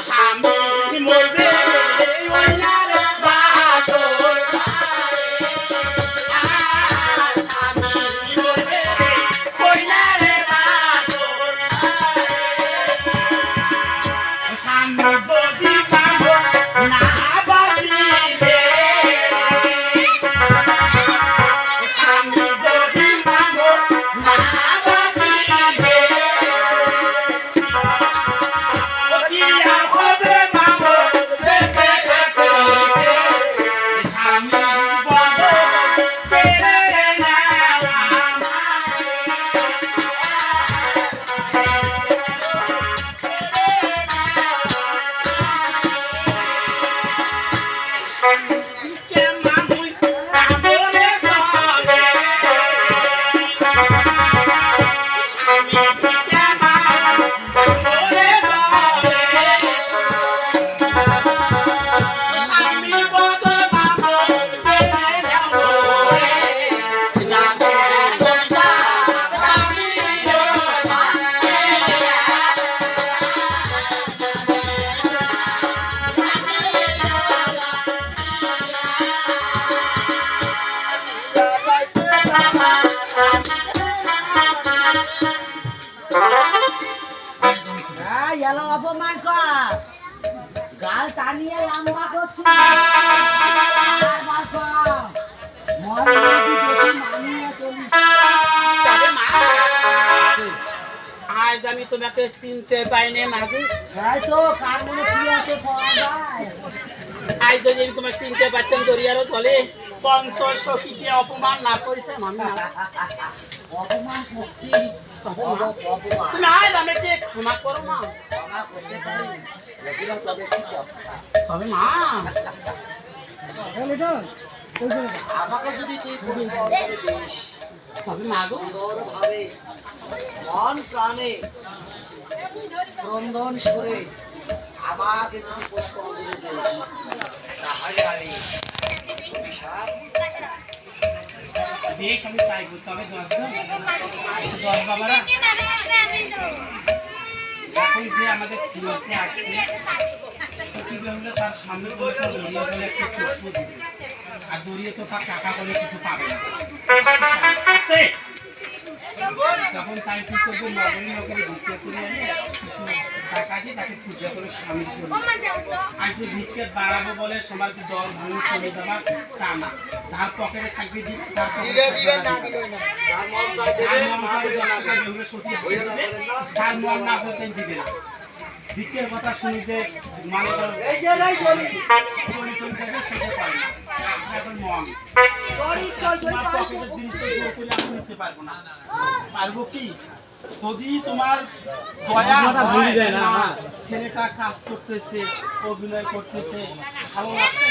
Chami, muy bien. ভালো অপমান কর গাল টানিয়ে লম্বা করছি আর বার কর মরে দেখি মানিয়ে চলিস তবে মা আজ আমি তোমাকে চিনতে পাইনি মাগু তাই তো কার মনে কি আছে পাওয়া যায় আজ যদি আমি তোমাকে চিনতে পারতাম দরিয়ারও চলে পঞ্চাশ সখীকে অপমান না করিতাম আমি না। অপমান করছি অপমান অপমান তুমি আজ আমাকে ক্ষমা করো মা ক্ষমা করতে পারি এগুলো তবে কি কথা তবে মা আমাকে যদি তুই পুষ্প অঞ্জলি দিস তবে মাগো সুন্দরভাবে মন প্রাণে ক্রন্দন সুরে আমাকে যদি পুষ্প অঞ্জলি দিস তাহলে আমি অভিশাপ বেশ আমি তাই করতে হবে দশ বাবারা এখন যে আমাদের সিরিজে আসছে সত্যি হলে তার সামনে চলে তার দড়িয়ে বলে একটা পুষ্প দিবে আর দড়িয়ে তো তার টাকা বলে কিছু পাবে না আছে? তখন তাই কি করবো নগরী নগরী ভিক্ষা করে এনে কিছু টাকা দিয়ে তাকে পূজা করে স্বামীর জন্য আর যে ভিক্ষা বাড়াবো বলে সমাজে জল ভাঙি চলে যাবার তা না যার পকেটে থাকবে দিবে যার পকেটে তার মন না করতে দিবে না ভিক্ষের কথা শুনি যে মানে এখন মন তোমার পকেটের জিনিসটা জোর করলে আমি নিতে পারবো না পারবো কি যদি তোমার দয়া হয় না ছেলেটা কাজ করতেছে অভিনয় করতেছে ভালো লাগছে